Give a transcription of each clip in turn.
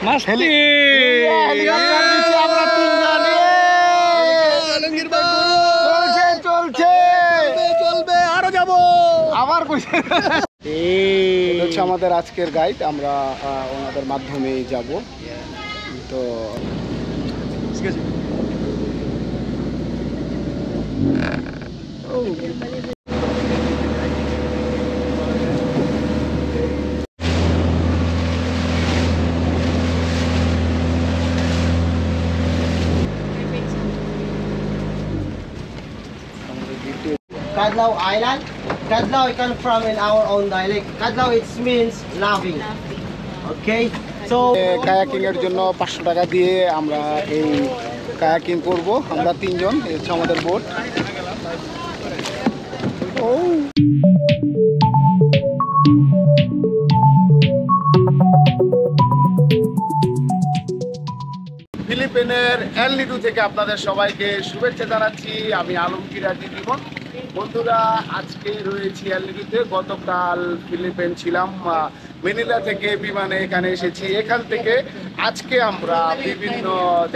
মাস্তি helicopter দিচ্ছি আমরা তিনজন। চলছে চলবে আরো যাবো আবার কইছে। এই হচ্ছে আমাদের আজকের গাইড, আমরা ওনাদের মাধ্যমেই যাব। তো Kadlaw Island. Kadlaw it comes from in our own dialect. Kadlaw it means laughing. Okay. So kayaking এর জন্য 500 টাকা দিয়ে আমরা এই কায়াকিং করব। আমরা তিনজন, এই হচ্ছে আমাদের বোট। ফিলিপিনের এল নিডু থেকে আপনাদের সবাইকে শুভেচ্ছা জানাচ্ছি। আমি আলমগীর জীবন। বন্ধুরা, আজকে রয়েছি এল নিডুতে। গতকাল ফিলিপিন ছিলাম, ম্যানিলা থেকে বিমানে এখানে এসেছি। এখান থেকে আজকে আমরা বিভিন্ন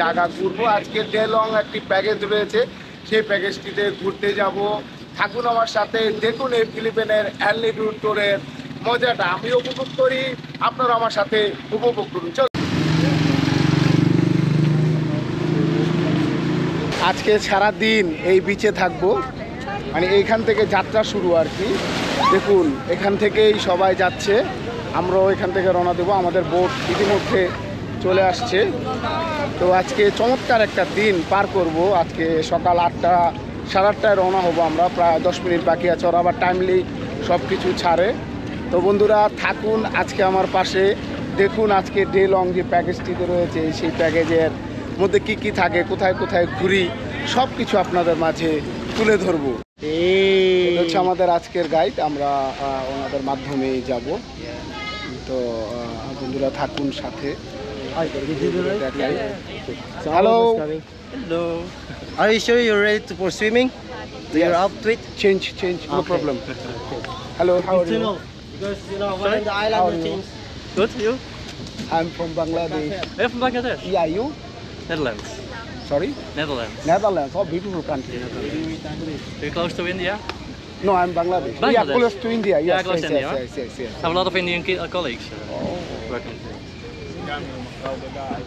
জায়গা ঘুরবো। আজকে ডে লং একটি প্যাকেজ রয়েছে, সেই প্যাকেজটিতে ঘুরতে যাব। থাকুন আমার সাথে, দেখুন এই ফিলিপিনের এল নিডু ট্যুরের মজাটা আমি উপভোগ করি, আপনারা আমার সাথে উপভোগ করুন। চল, আজকে সারা দিন এই বিচে থাকবো, মানে এইখান থেকে যাত্রা শুরু আর কি। দেখুন এখান থেকেই সবাই যাচ্ছে, আমরাও এখান থেকে রওনা দেবো। আমাদের বোট ইতিমধ্যে চলে আসছে। তো আজকে চমৎকার একটা দিন পার করব। আজকে সকাল 8টা, সাড়ে 8টায় রওনা হবো আমরা। প্রায় 10 মিনিট বাকি আছে, ওরা আবার টাইমলি সব কিছু ছাড়ে। তো বন্ধুরা থাকুন আজকে আমার পাশে, দেখুন আজকে ডে লং যে প্যাকেজটিতে রয়েছে সেই প্যাকেজের মধ্যে কি কি থাকে, কোথায় কোথায় ঘুরি, সব কিছু আপনাদের মাঝে তুলে ধরবো। এই হচ্ছে আমাদের আজকের গাইড, আমরা ওনাদের মাধ্যমেই যাব। তো বন্ধুরা থাকুন সাথে। Hello, hello. Are you sure you're ready for swimming? Do your outfit? Change no problem. Hello, how are you? Because when the island will change. Good, you? I am from Bangladesh. You're from Bangladesh? Yeah, you? Netherlands. Sorry? Netherlands. Netherlands. Oh, beautiful country. You're close to India? No, I'm Bangladesh. Yeah, Bangladesh? close to India. Yes, close to India, yes. I have a lot of Indian colleagues working here.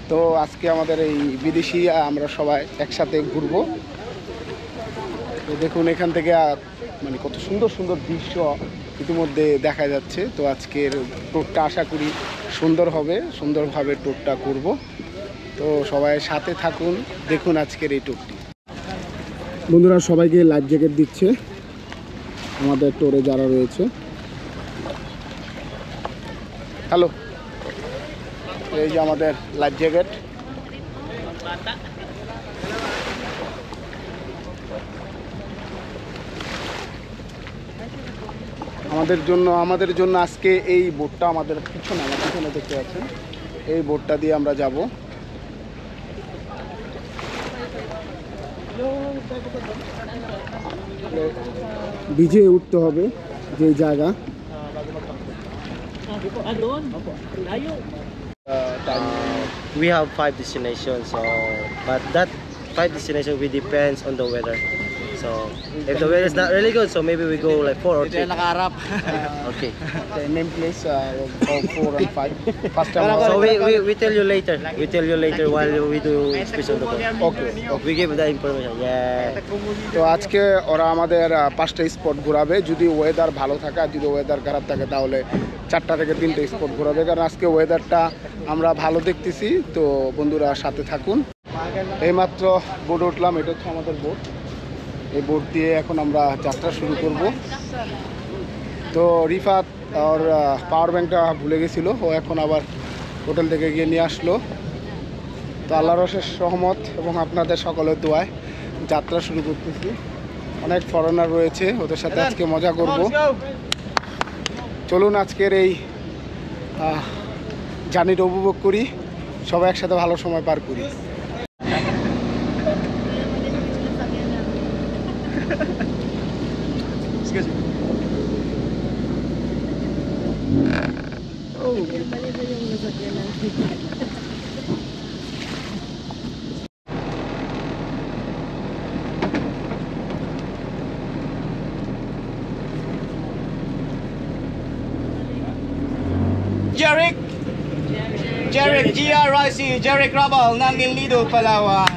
তো আজকে আমাদের এই বিদেশি আমরা সবাই একসাথে ঘুরবো। তো দেখুন এখান থেকে মানে কত সুন্দর সুন্দর দৃশ্য ইতিমধ্যে দেখা যাচ্ছে। তো আজকের ট্যুরটা আশা করি সুন্দর হবে, সুন্দরভাবে ট্যুরটা করব। তো সবাই সাথে থাকুন, দেখুন আজকের এই ট্যুরটি। বন্ধুরা সবাইকে লাইফ জ্যাকেট দিচ্ছে আমাদের ট্যুরে যারা রয়েছে। হ্যালো, এই যে আমাদের লাইফ জ্যাকেট। আমাদের জন্য আজকে এই বোটটা আমাদের পিছনে, আমার পিছনে দেখতে পাচ্ছেন, এই বোটটা দিয়ে আমরা যাব। বিচে উঠতে হবে যে জায়গা। We have 5 destinations, so but that 5 destinations will depends on the weather. So if the weather is not really good, so maybe we go like 4 or 3. Okay. The name place of 4 and 5. First time. So we tell you later. We tell you later while we do speech on the boat. Okay. We give the information. Yeah. তো আজকে ওরা আমাদের 5টা spot ঘোরাবে, যদি weather ভালো থাকে। আর যদি weather খারাপ থাকে তাহলে 4টা থেকে 3টে স্পট ঘোরাবে, কারণ আজকে ওয়েদারটা আমরা ভালো দেখতেছি। তো বন্ধুরা সাথে থাকুন। এইমাত্র বোট উঠলাম, এটা হচ্ছে আমাদের বোট। এই বোট দিয়ে এখন আমরা যাত্রা শুরু করব। তো রিফাত আর পাওয়ার ব্যাংকটা ভুলে গেছিলো, ও এখন আবার হোটেল থেকে গিয়ে নিয়ে আসলো। তো আল্লাহর অশেষ রহমত এবং আপনাদের সকলের দোয়ায় যাত্রা শুরু করতেছি। অনেক ফরেনার রয়েছে, ওদের সাথে আজকে মজা করব। চলুন আজকের এই জার্নিটা উপভোগ করি, সবাই একসাথে ভালো সময় পার করি। Jeric GRIC, Jeric Rabal, Nangin Lido, Palawan.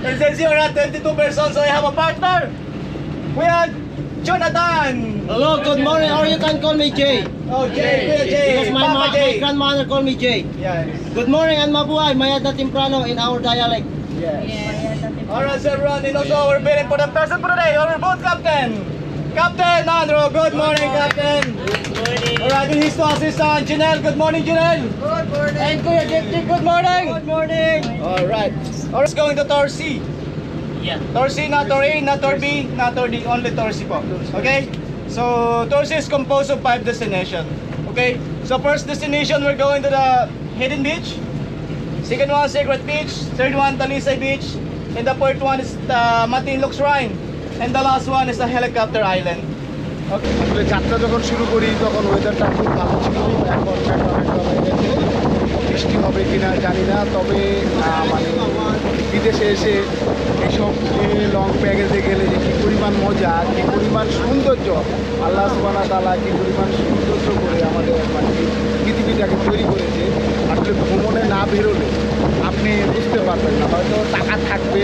And since you're at 22 persons, so I have a partner. We have Jonathan. Hello, good morning, or you can call me Jay. Oh, Jay, Kuya Jay. Because my grandmother called me Jay. Yes. Good morning and mabuhay, mayada temprano in our dialect. Alright, so everyone, and also we're bidding for the person for today, our boat captain. Captain Andrew, good morning, Captain. Good morning. Alright, and his assistant, Janelle. Good morning, Janelle. Good morning. And Kuya Jake, good morning. Good morning. Alright. Alright, going to Torsi. Yeah. Torsi, not Tor A, not Tor B, not Tor D, only Torsi po. Okay? So, Torsi is composed of 5 destinations. Okay? So, first destination, we're going to the Hidden Beach. Second one, Secret Beach. Third one, Talisay Beach. And the fourth one is the Matinloc Shrine. And the last one is the Helicopter Island. ওকে, আসলে যাত্রা যখন শুরু করি তখন ওয়েদারটা খুব ভালো ছিল। এখন মেঘলা মেঘলা হয়ে গেছে, বৃষ্টি হবে কিনা জানি না। তবে মানে বিদেশে এসে এইসব লং প্যাকেজে গেলে যে কী পরিমাণ মজা, কী পরিমাণ সৌন্দর্য, আল্লাহ সুবহানাহু ওয়া তাআলা কী পরিমাণ সৌন্দর্য করে আমাদের মানে পৃথিবীটাকে তৈরি করেছে, আসলে ভ্রমণে না বেরোলে আপনি বুঝতে পারবেন না। হয়তো টাকা থাকবে,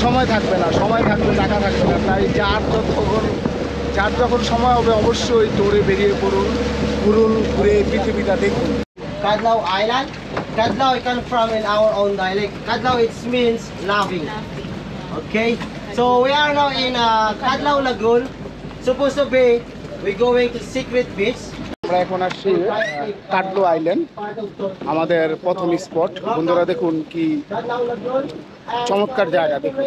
সময় থাকবে না, সময় থাকবে টাকা থাকবে না। তাই যার যখন সময় হবে অবশ্যই দৌড়ে বেরিয়ে পড়ুন, ঘুরুন, ঘুরে পৃথিবীটা দেখুন। Kadlaw Island. Kadlaw it comes from in our own dialect. Kadlaw it means laughing. Okay. So we are now in Kadlaw Lagoon. Supposed to be we're going to Secret Beach. আমরা এখন আসছি কাডলো আইল্যান্ড, আমাদের প্রথম spot. বন্ধুরা দেখুন কি Kadlaw Lagoon. চমৎকার জায়গা দেখুন।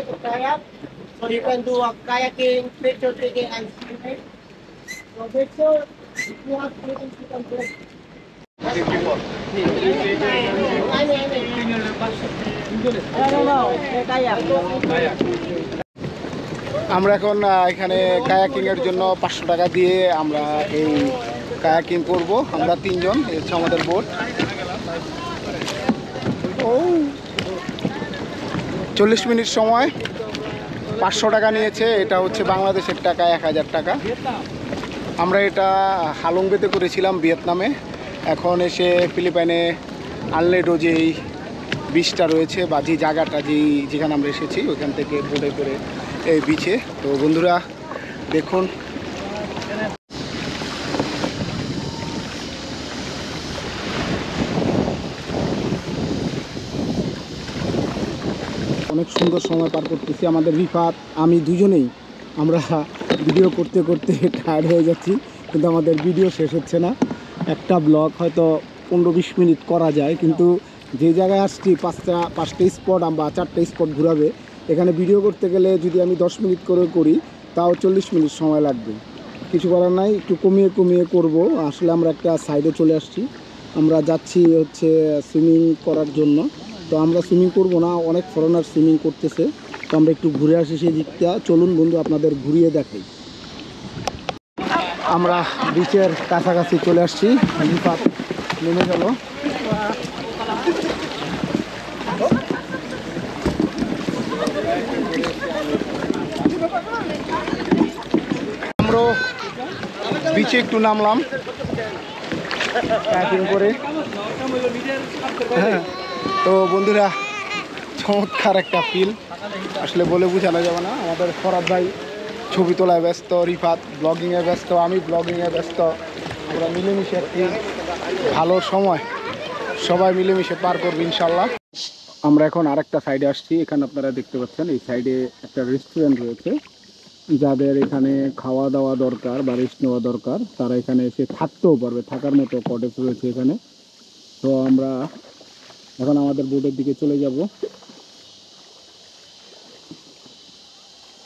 So you can do a kayaking, picture taking, and swimming. So make sure if you have swimming, you can do it. আমরা এখন এখানে কায়াকিং এর জন্য 500 টাকা দিয়ে আমরা এই কায়াকিং করব। আমরা 3 জন, এই হচ্ছে আমাদের বোট। ও 40 মিনিট সময়, 500 টাকা নিয়েছে। এটা হচ্ছে বাংলাদেশের টাকা 1000 টাকা। আমরা এটা হালংবেতে করেছিলাম ভিয়েতনামে। এখন এসে ফিলিপাইনে আনলেডো যেই বিচটা রয়েছে বা যে জায়গাটা যেখানে আমরা এসেছি ওখান থেকে বোটে করে এই বিচে। তো বন্ধুরা দেখুন অনেক সুন্দর সময় পার করতেছি। আমাদের রিফাত আমি দুজনেই আমরা ভিডিও করতে করতে টায়ার্ড হয়ে যাচ্ছি, কিন্তু আমাদের ভিডিও শেষ হচ্ছে না। একটা ব্লগ হয়তো 15-20 মিনিট করা যায়, কিন্তু যে জায়গায় আসছি পাঁচটা স্পট বা 4টা স্পট ঘোরাবে, এখানে ভিডিও করতে গেলে যদি আমি 10 মিনিট করে করি তাও 40 মিনিট সময় লাগবে। কিছু করার নাই, একটু কমিয়ে কমিয়ে করব। আসলে আমরা একটা সাইডে চলে আসছি, আমরা যাচ্ছি হচ্ছে সুইমিং করার জন্য। তো আমরা সুইমিং করব না, অনেক ফরেনার সুইমিং করতেছে, তো আমরা একটু ঘুরে আসি সেই দিকটা। চলুন বন্ধু আপনাদের ঘুরিয়ে দেখাই। আমরা বিচের কাছাকাছি চলে আসছি, রিফাত নেমে গেল। আমরা বিচে একটু নামলাম কায়াকিং করে। তো বন্ধুরা চমৎকার একটা ফিল, আসলে বলে বোঝানো যাবে না। আমাদের ফরাদ ভাই ছবি তোলায় ব্যস্ত, রিফাত ব্লগিংয়ে ব্যস্ত, আমি ব্লগিংয়ে ব্যস্ত। আমরা মিলেমিশে একটি ভালো সময় সবাই মিলেমিশে পার করবো ইনশাল্লাহ। আমরা এখন আরেকটা সাইডে আসছি। এখানে আপনারা দেখতে পাচ্ছেন এই সাইডে একটা রেস্টুরেন্ট রয়েছে। যাদের এখানে খাওয়া দাওয়া দরকার বা রেস্ট নেওয়া দরকার তারা এখানে এসে থাকতেও পারবে, থাকার মতো কটেজ রয়েছে এখানে। তো আমরা এখন আমাদের বোটের দিকে চলে যাব।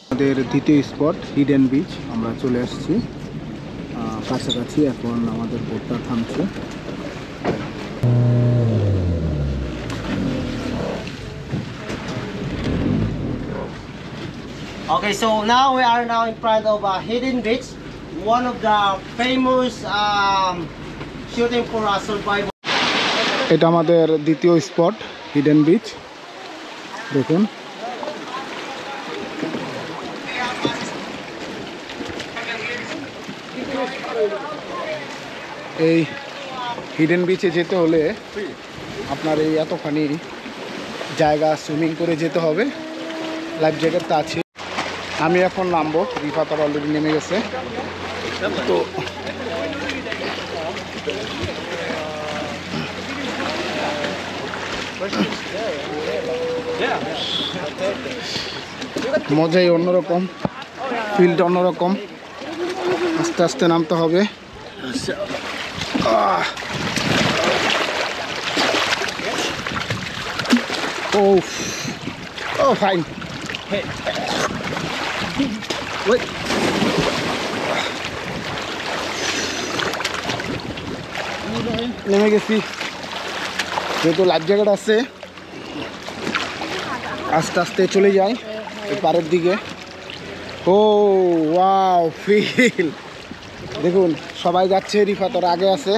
আমাদের দ্বিতীয় স্পট হিডেন বিচ, আমরা চলে আসছি কাছাকাছি। এখন আমাদের বোটটা থামছে। Okay, so now we are now in front of Hidden Beach, one of the famous shooting for a survival. এটা আমাদের দ্বিতীয় স্পট হিডেন বিচ, দেখুন। এই হিডেন বিচে যেতে হলে আপনার এই এতখানি জায়গা সুইমিং করে যেতে হবে। লাইফ জ্যাকেট তো আছে। আমি এখন নামবো, রিফাত অলরেডি নেমে গেছে। তো মজাই অন্যরকম, ফিল্ড অন্যরকম। আস্তে আস্তে নামতে হবে। ও ও ফাইন। নেমে গেছি, যেহেতু লাইফ জ্যাকেট আছে আস্তে আস্তে চলে যাই এই পাড়ের দিকে। ও ওয়াও ফিল দেখুন, সবাই যাচ্ছে, রিফাতর আগে আছে।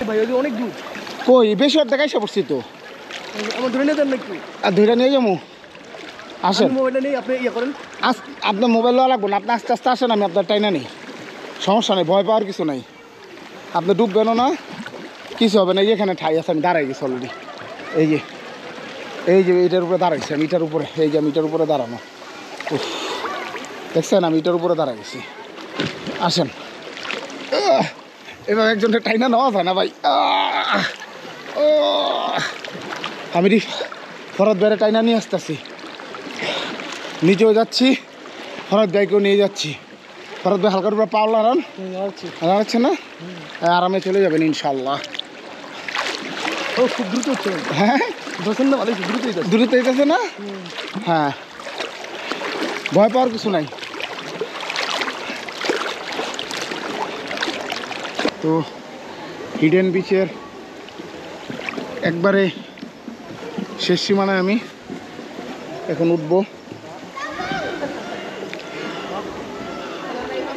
ভাই ওই অনেক দূর, কই বেশি দেখাই সে পড়ছি তো, আমার ধরে নিয়ে যান নাকি? আর ধরে নিয়ে যাবো। আসেন, মোবাইলটা নেই, আপনি ইয়ে করেন। আপনার মোবাইল লওয়া লাগবো না, আপনি আস্তে আস্তে আসেন, আমি আপনার টাইনা নেই, সমস্যা নেই, ভয় পাওয়ার কিছু নাই। আপনি ডুববেনও না, কিছু হবে না। এখানে ঠাই আছে, আমি দাঁড়াই গেছি অলরেডি। এই যে এইটার উপরে দাঁড়াইছি আমি, এটার উপরে, এই যে আমি এটার উপরে দাঁড়ানো। দেখছেন, আমি এটার উপরে দাঁড়াই গেছি। আসেন, এবার একজনের টাইনা নেওয়া যায় না ভাই। আমি ফরত ভাইয়ের টাইনা নিয়ে আসতেছি, নিচেও যাচ্ছি, ফরত ভাইকেও নিয়ে যাচ্ছি। ফরত ভাই হালকার উপরে পাওয়া দাঁড়াচ্ছে না, আরামে চলে যাবেন ইনশাল্লাহ। ও খুব দ্রুত হচ্ছে। হ্যাঁ প্রচন্ড ভালো, দ্রুত হইতেছে না? হ্যাঁ, ভয় পাওয়ার কিছু নাই। তো হিডেন বিচের একবারে শেষ সীমানায় আমি এখন উঠবো।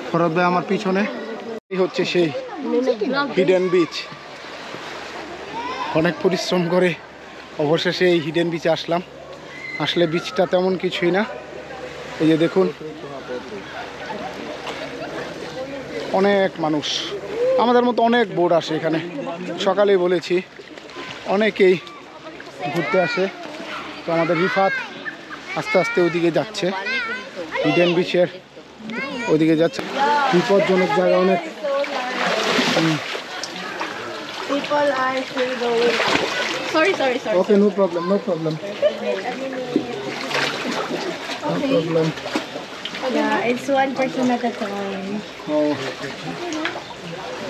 ফরত ভাই আমার পিছনে। এই হচ্ছে সেই হিডেন বিচ। অনেক পরিশ্রম করে অবশেষে এই হিডেন বিচে আসলাম। আসলে বিচটা তেমন কিছুই না, এই যে দেখুন অনেক মানুষ, আমাদের মতো অনেক বোট আসে এখানে। সকালেই বলেছি অনেকেই ঘুরতে আসে। তো আমাদের রিফাত আস্তে আস্তে ওদিকে যাচ্ছে, হিডেন বিচের ওদিকে যাচ্ছে। বিপজ্জনক জায়গা অনেক। People are still going. Sorry. Okay, no problem, no problem, no problem. Yeah, it's one person at a time. ও,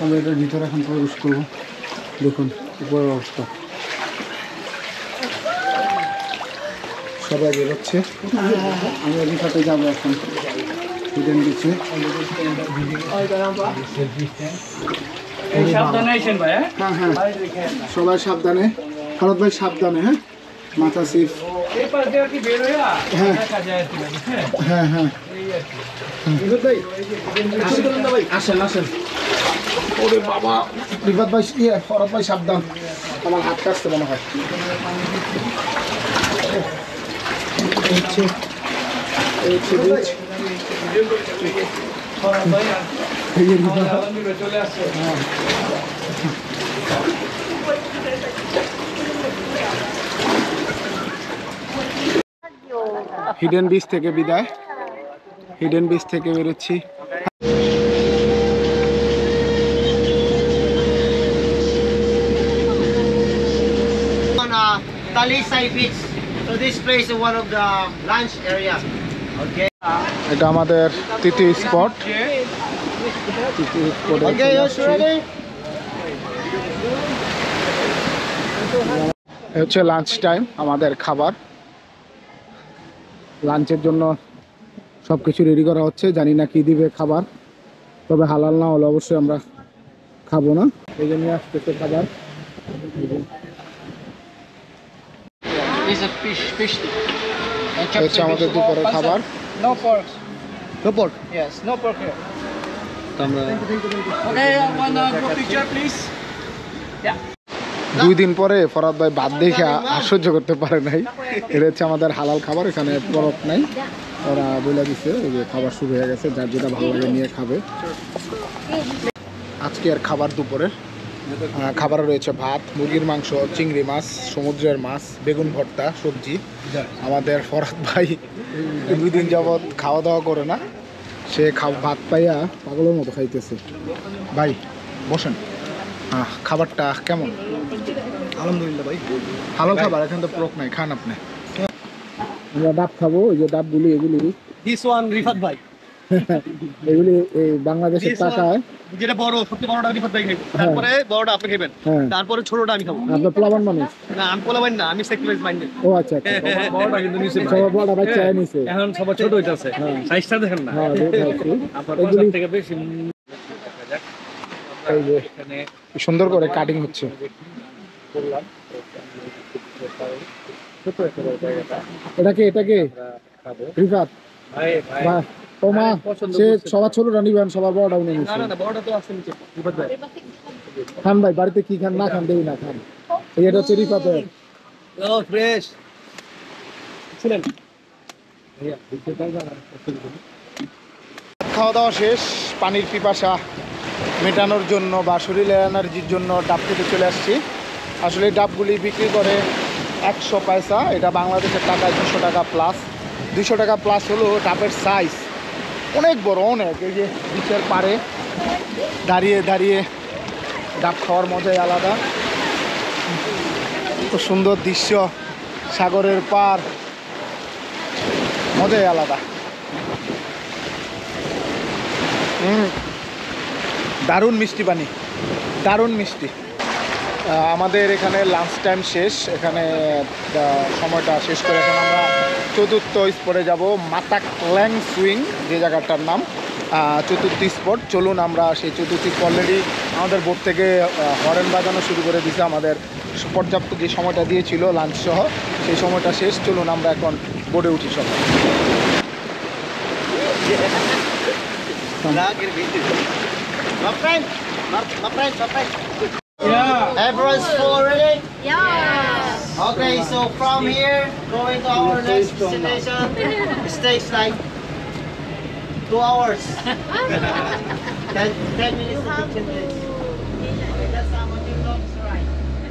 আমি এটার ভিতরে এখন প্রবেশ করবো। দেখুন উপরের অবস্থা, সবাই বেরোচ্ছে। আমি রিফাতে যাবো এখন হিডেন বিচে। হ্যাঁ হ্যাঁ, সবাই সাবধানে, ফরত ভাই সাবধানে, হ্যাঁ, মাথা সিফ। হ্যাঁ হ্যাঁ হ্যাঁ, আসেন আসেন। ওরে বাবা, রিফাত ভাই, ফরত ভাই সাবধান, আমার হাত কাটতে মনে হয়। হিডেন বিচ থেকে বিদায়, হিডেন বিচ থেকে বেরোচ্ছি। Talisay Beach. So this place is one of the lunch area. Okay. এটা আমাদের তৃতীয় স্পট। Okay, you ready? হচ্ছে লাঞ্চ টাইম, আমাদের খাবার। লাঞ্চের জন্য সব কিছু রেডি করা হচ্ছে, জানি না কি দিবে খাবার, তবে হালাল না হলে অবশ্যই আমরা খাবো না। এই জন্য আসতেছে খাবার। হচ্ছে আমাদের দুপুরের খাবার। No pork. No pork. Yes, no pork here. Okay, one group picture, please. Yeah. 2 দিন পরে ফরাদ ভাই ভাত দেখে আর সহ্য করতে পারে নাই। এটা হচ্ছে আমাদের হালাল খাবার, এখানে পরক নাই, ওরা বলে দিচ্ছে। এই যে খাবার শুরু হয়ে গেছে, যার যেটা ভালো লাগে নিয়ে খাবে। আজকে আর খাবার দুপুরের খাবার রয়েছে ভাত, মুরগির মাংস, চিংড়ি মাছ, সমুদ্রের মাছ, বেগুন ভর্তা, সবজি। আমাদের ফরহাদ ভাই 2 দিন যাবৎ খাওয়া দাওয়া করে না, সে ভাত পাইয়া পাগলের মতো খাইতেছে। ভাই বসেন, খাবারটা কেমন? আলহামদুলিল্লাহ ভাই, হালাল খাবার, এখানে তো প্রক নাই, খান আপনি। আমরা ডাব খাবো, ওই যে ডাবগুলি, এগুলি দিস ওয়ান রিফাত ভাই, এগুলি এই বাংলাদেশের টাকায় যেটা বড় সবচেয়ে বড়টা রিফাত ভাই খাইবে, তারপরে বড়টা আপনি খাবেন, তারপরে ছোটটা আমি খাবো। আপনার প্লাবন মানুষ? না আমি পোলাবেন না, আমি সেক্রিফাইস মাইন্ডেড। ও আচ্ছা আচ্ছা, বড়টা কিন্তু নিচে সবার বড় বাচ্চা নিছে, এখন সবার ছোট হইতাছে, সাইজটা দেখেন না। হ্যাঁ দেখাচ্ছি। আপনার এগুলি থেকে বেশি এই যে সুন্দর করে কাটিং হচ্ছে। এটাকে রিফাত বাহ, ও মা, সে সবার ছোটটা নিবেন, সবার বড়টা উনি না নিচ্ছে। না না, বড়টা তো আছে নিচে রিফাত ভাই। খান ভাই, বাড়িতে কি খান না খান দেই না, খান। এই এটা হচ্ছে রিফাতের। ও ফ্রেশ ছিলেন। খাওয়া দাওয়া শেষ, পানির পিপাসা মেটানোর জন্য বা শরীরের এনার্জির জন্য ডাব খেতে চলে আসছি। আসলে এই ডাবগুলি বিক্রি করে 100 পয়সা, এটা বাংলাদেশের টাকায় 200 টাকা প্লাস। 200 টাকা প্লাস হলো ডাবের সাইজ অনেক বড়, অনেক। এই যে বিচের পাড়ে দাঁড়িয়ে দাঁড়িয়ে ডাব খাওয়ার মজাই আলাদা। খুব সুন্দর দৃশ্য, সাগরের পার, মজাই আলাদা। দারুণ মিষ্টি পানি, দারুণ মিষ্টি। আমাদের এখানে লাঞ্চ টাইম শেষ, এখানে সময়টা শেষ করে এখন আমরা চতুর্থ স্পটে যাব, মাতাক ল্যাং সুইং যে জায়গাটার নাম, চতুর্থ স্পট। চলুন আমরা সেই চতুর্থ স্পট, অলরেডি আমাদের বোট থেকে হরেন বাজানো শুরু করে দিয়েছে, আমাদের পর্যাপ্ত যে সময়টা দিয়েছিল লাঞ্চ সহ সেই সময়টা শেষ। চলুন আমরা এখন বোটে উঠি সবাই। Yeah. Everyone's full already? Yeah. Okay, so from here, going to our next destination, it takes like 2 hours. 10 minutes to 15 minutes. Okay, that's how much you love, right?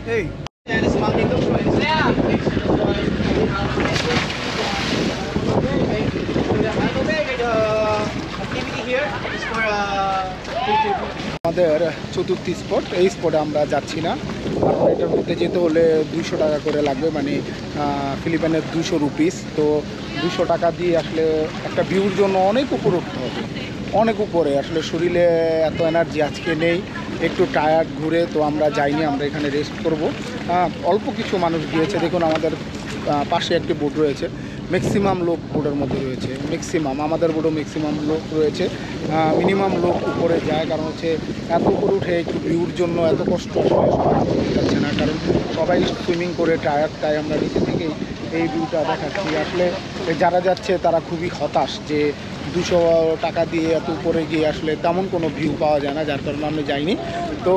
Hey. And it's mountain looks right. Yeah. Activity here is for আমাদের চতুর্থ spot, এই স্পটে আমরা যাচ্ছি না, কারণ এটার মধ্যে যেতে হলে 200 টাকা করে লাগবে, মানে ফিলিপাইনের 200 রুপিস। তো 200 টাকা দিয়ে আসলে একটা ভিউর জন্য অনেক উপরে উঠতে হবে, অনেক উপরে। আসলে শরীরে এত এনার্জি আজকে নেই, একটু টায়ার্ড ঘুরে, তো আমরা যাইনি, আমরা এখানে রেস্ট করব। অল্প কিছু মানুষ গিয়েছে, দেখুন আমাদের পাশে একটি বোট রয়েছে, ম্যাক্সিমাম লোক বোটের মধ্যে রয়েছে, ম্যাক্সিমাম আমাদের বোটও ম্যাক্সিমাম লোক রয়েছে, মিনিমাম লোক উপরে যায়, কারণ হচ্ছে এত উপরে উঠে একটু ভিউর জন্য এত কষ্ট আসলে সবাই করতে যাচ্ছে না, কারণ সবাই সুইমিং করে টায়ার্ড, তাই আমরা নিচে থেকেই এই ভিউটা দেখাচ্ছি। আসলে যারা যাচ্ছে তারা খুবই হতাশ যে 200 টাকা দিয়ে এত উপরে গিয়ে আসলে তেমন কোনো ভিউ পাওয়া যায় না, যার কারণে আমরা যাইনি। তো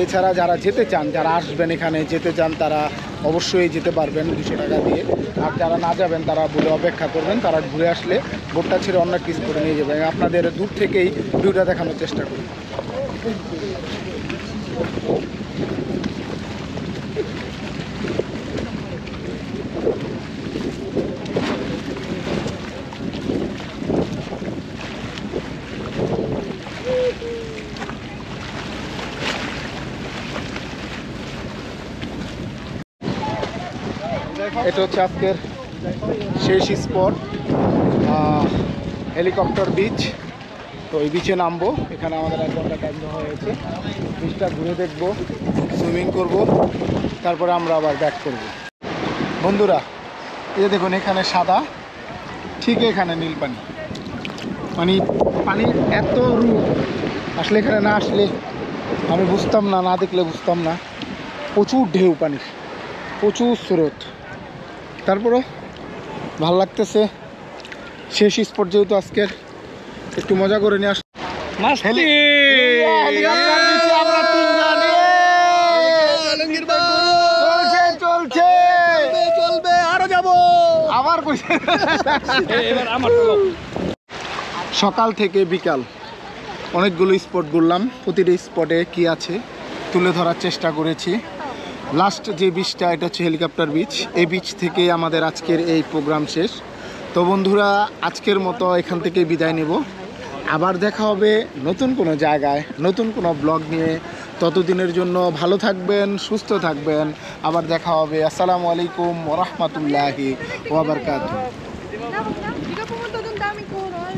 এছাড়া যারা যেতে চান, যারা আসবেন এখানে যেতে চান, তারা অবশ্যই যেতে পারবেন 200 টাকা দিয়ে। আর যারা না যাবেন তারা বলে অপেক্ষা করবেন, তারা ঘুরে আসলে বোটটা ছেড়ে অন্য কিছু করে নিয়ে যাবেন। আপনাদের দূর থেকেই ভিউটা দেখানোর চেষ্টা করি। এটা হচ্ছে আজকের শেষ স্পট, হেলিকপ্টার বিচ। তো এই বিচে নামবো, এখানে আমাদের 1 ঘন্টা টাইম দেওয়া হয়েছে। বিচটা ঘুরে দেখবো, সুইমিং করব, তারপরে আমরা আবার ব্যাক করব। বন্ধুরা এই যে দেখুন, এখানে সাদা, ঠিক এখানে নীল পানি, মানে পানির এত রূপ, আসলে এখানে না আসলে আমি বুঝতাম না, না দেখলে বুঝতাম না। প্রচুর ঢেউ পানির, প্রচুর স্রোত, তারপরও ভালো লাগতেছে। শেষ স্পট যেহেতু আজকের, একটু মজা করে নিয়ে আস। চলবে, আরো যাবো, আবার সকাল থেকে বিকাল অনেকগুলো স্পট ঘুরলাম, প্রতিটি স্পটে কি আছে তুলে ধরার চেষ্টা করেছি। লাস্ট যে বিচটা এটা হচ্ছে হেলিকপ্টার বিচ, এই বিচ থেকে আমাদের আজকের এই প্রোগ্রাম শেষ। তো বন্ধুরা আজকের মতো এখান থেকে বিদায় নেব, আবার দেখা হবে নতুন কোনো জায়গায় নতুন কোনো ব্লগ নিয়ে। ততদিনের জন্য ভালো থাকবেন, সুস্থ থাকবেন, আবার দেখা হবে। আসসালামু আলাইকুম ওয়া রাহমাতুল্লাহি ওয়া বারাকাতুহু। Hindi ka pumunta doon, daming coral.